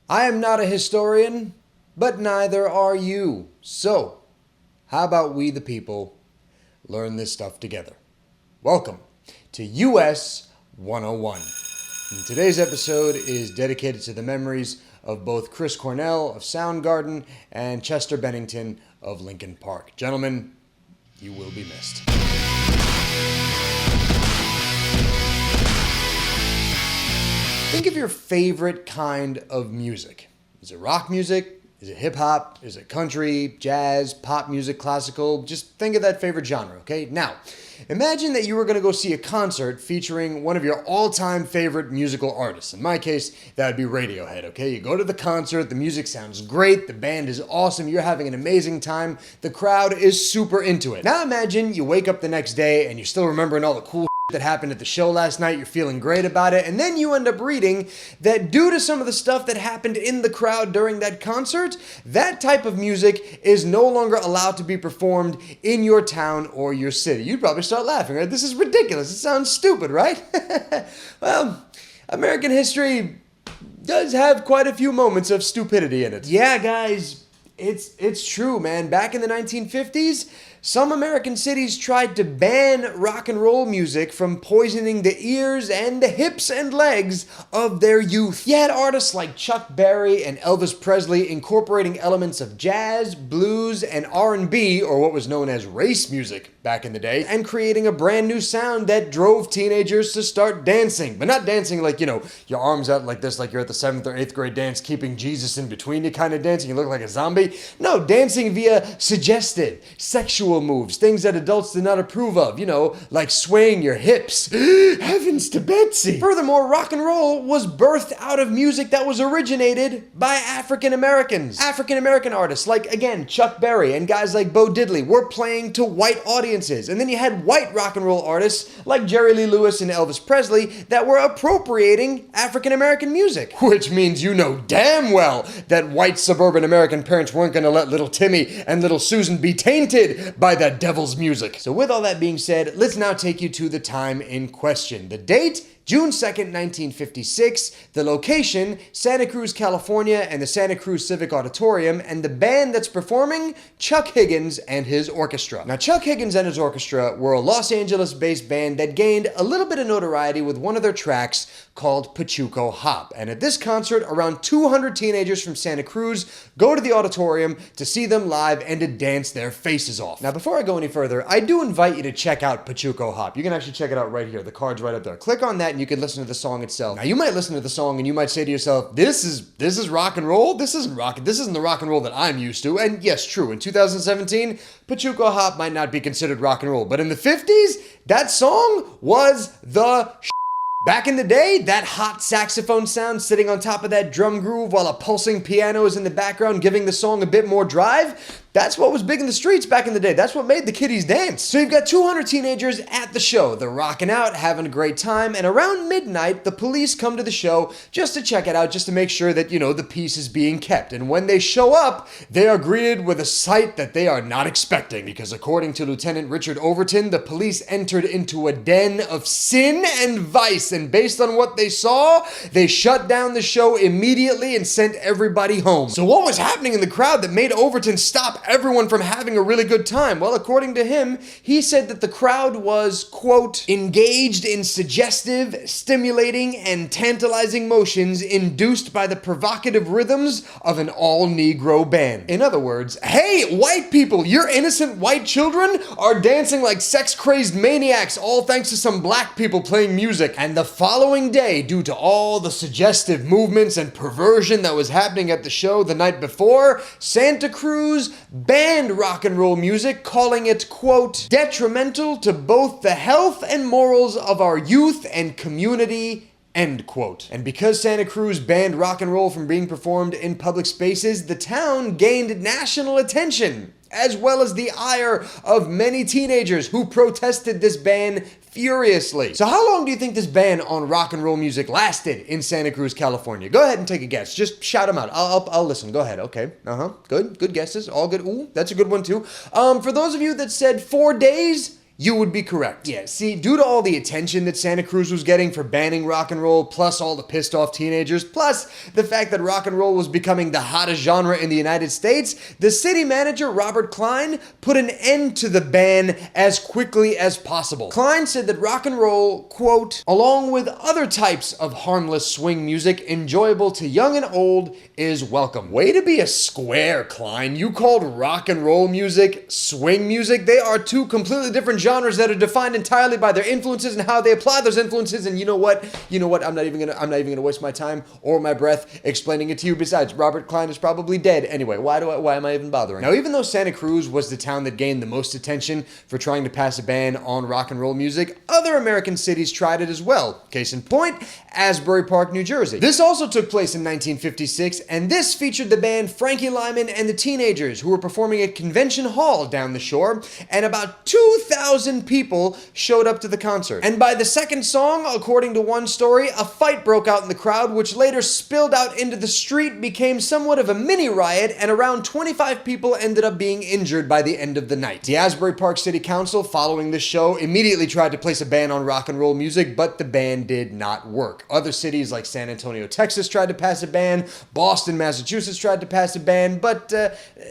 I am not a historian, but neither are you. So, how about we the people learn this stuff together? Welcome to US 101. And today's episode is dedicated to the memories of both Chris Cornell of Soundgarden and Chester Bennington of Linkin Park. Gentlemen, you will be missed. Think of your favorite kind of music. Is it rock music? Is it hip hop? Is it country, jazz, pop music, classical? Just think of that favorite genre, okay? Now, imagine that you were going to go see a concert featuring one of your all-time favorite musical artists. In my case, that would be Radiohead, okay? You go to the concert, the music sounds great, the band is awesome, you're having an amazing time, the crowd is super into it. Now imagine you wake up the next day and you're still remembering all the cool that happened at the show last night, you're feeling great about it, and then you end up reading that due to some of the stuff that happened in the crowd during that concert, that type of music is no longer allowed to be performed in your town or your city. You'd probably start laughing, right? This is ridiculous. It sounds stupid, right? Well, American history does have quite a few moments of stupidity in it. Yeah, guys, it's true, man. Back in the 1950s, some American cities tried to ban rock and roll music from poisoning the ears and the hips and legs of their youth. You had artists like Chuck Berry and Elvis Presley incorporating elements of jazz, blues, and R&B, or what was known as race music back in the day, and creating a brand new sound that drove teenagers to start dancing. But not dancing like, your arms out like this, like you're at the 7th or 8th grade dance, keeping Jesus in between you kind of dancing, you look like a zombie. No, dancing via suggestive, sexual moves, things that adults did not approve of, like swaying your hips. Heavens to Betsy! Furthermore, rock and roll was birthed out of music that was originated by African Americans. African American artists like, again, Chuck Berry and guys like Bo Diddley were playing to white audiences. And then you had white rock and roll artists like Jerry Lee Lewis and Elvis Presley that were appropriating African American music. Which means you know damn well that white suburban American parents weren't going to let little Timmy and little Susan be tainted by that devil's music. So with all that being said, let's now take you to the time in question. The date, June 2nd, 1956, the location, Santa Cruz, California, and the Santa Cruz Civic Auditorium, and the band that's performing, Chuck Higgins and his orchestra. Now, Chuck Higgins and his orchestra were a Los Angeles-based band that gained a little bit of notoriety with one of their tracks called Pachuco Hop. And at this concert, around 200 teenagers from Santa Cruz go to the auditorium to see them live and to dance their faces off. Now, before I go any further, I do invite you to check out Pachuco Hop. You can actually check it out right here. The card's right up there. Click on that and you can listen to the song itself. Now, you might listen to the song and you might say to yourself, this is rock and roll? This isn't the rock and roll that I'm used to. And yes, true, in 2017, Pachuco Hop might not be considered rock and roll. But in the 50s, that song was the Back in the day, that hot saxophone sound sitting on top of that drum groove while a pulsing piano is in the background giving the song a bit more drive, that's what was big in the streets back in the day. That's what made the kiddies dance. So you've got 200 teenagers at the show. They're rocking out, having a great time, and around midnight, the police come to the show just to check it out, just to make sure that, the peace is being kept. And when they show up, they are greeted with a sight that they are not expecting, because according to Lieutenant Richard Overton, the police entered into a den of sin and vice, and based on what they saw, they shut down the show immediately and sent everybody home. So what was happening in the crowd that made Overton stop everyone from having a really good time? Well, according to him, he said that the crowd was, quote, engaged in suggestive, stimulating, and tantalizing motions induced by the provocative rhythms of an all-Negro band. In other words, hey, white people, your innocent white children are dancing like sex-crazed maniacs, all thanks to some black people playing music. And the following day, due to all the suggestive movements and perversion that was happening at the show the night before, Santa Cruz banned rock and roll music, calling it, quote, detrimental to both the health and morals of our youth and community, end quote. And because Santa Cruz banned rock and roll from being performed in public spaces, the town gained national attention, as well as the ire of many teenagers who protested this ban furiously. So how long do you think this ban on rock and roll music lasted in Santa Cruz, California? Go ahead and take a guess. Just shout them out. I'll listen. Go ahead. Okay. Good guesses. All good. Ooh, that's a good one too. For those of you that said 4 days, You would be correct. Yeah, see, due to all the attention that Santa Cruz was getting for banning rock and roll, plus all the pissed off teenagers, plus the fact that rock and roll was becoming the hottest genre in the United States, the city manager, Robert Klein, put an end to the ban as quickly as possible. Klein said that rock and roll, quote, along with other types of harmless swing music enjoyable to young and old, is welcome. Way to be a square, Klein. You called rock and roll music swing music? They are two completely different genres that are defined entirely by their influences and how they apply those influences. And you know what? I'm not even gonna waste my time or my breath explaining it to you. Besides, Robert Klein is probably dead anyway. Why am I even bothering? Now, even though Santa Cruz was the town that gained the most attention for trying to pass a ban on rock and roll music, other American cities tried it as well. Case in point, Asbury Park, New Jersey. This also took place in 1956, and this featured the band Frankie Lyman and the Teenagers, who were performing at Convention Hall down the shore, and about 2,000 people showed up to the concert. And by the second song, according to one story, a fight broke out in the crowd, which later spilled out into the street, became somewhat of a mini riot, and around 25 people ended up being injured by the end of the night. The Asbury Park City Council, following this show, immediately tried to place a ban on rock and roll music, but the ban did not work. Other cities like San Antonio, Texas tried to pass a ban, Boston, Massachusetts tried to pass a ban, but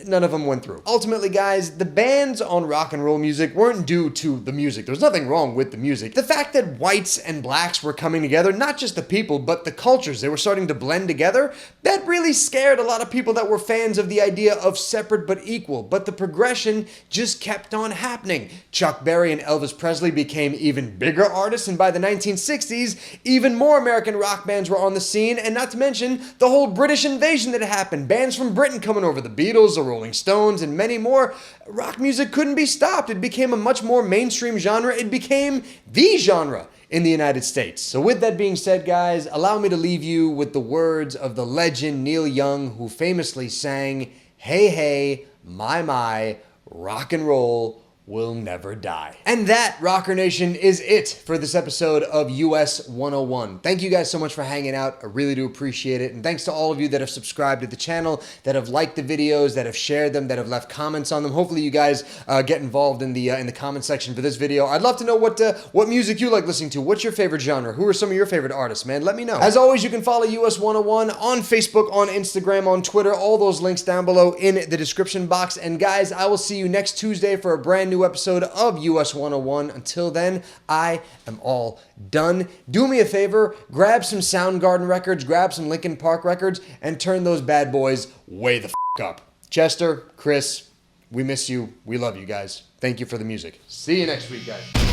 none of them went through. Ultimately, guys, the bans on rock and roll music weren't due to the music. There's nothing wrong with the music. The fact that whites and blacks were coming together, not just the people, but the cultures, they were starting to blend together, that really scared a lot of people that were fans of the idea of separate but equal. But the progression just kept on happening. Chuck Berry and Elvis Presley became even bigger artists, and by the 1960s, even more American rock bands were on the scene, and not to mention the whole British invasion that happened. Bands from Britain coming over, the Beatles, the Rolling Stones, and many more. Rock music couldn't be stopped. It became a much more mainstream genre. It became the genre in the United States. So with that being said, guys, allow me to leave you with the words of the legend Neil Young, who famously sang, "Hey, hey, my, rock and roll will never die." And that, Rocker Nation, is it for this episode of US 101. Thank you guys so much for hanging out. I really do appreciate it. And thanks to all of you that have subscribed to the channel, that have liked the videos, that have shared them, that have left comments on them. Hopefully you guys get involved in the comment section for this video. I'd love to know what music you like listening to. What's your favorite genre? Who are some of your favorite artists, man? Let me know. As always, you can follow US 101 on Facebook, on Instagram, on Twitter. All those links down below in the description box. And guys, I will see you next Tuesday for a brand new episode of US 101. Until then, I am all done. Do me a favor, grab some Soundgarden records, grab some Linkin Park records, and turn those bad boys way the up. Chester, Chris, we miss you. We love you guys. Thank you for the music. See you next week, guys.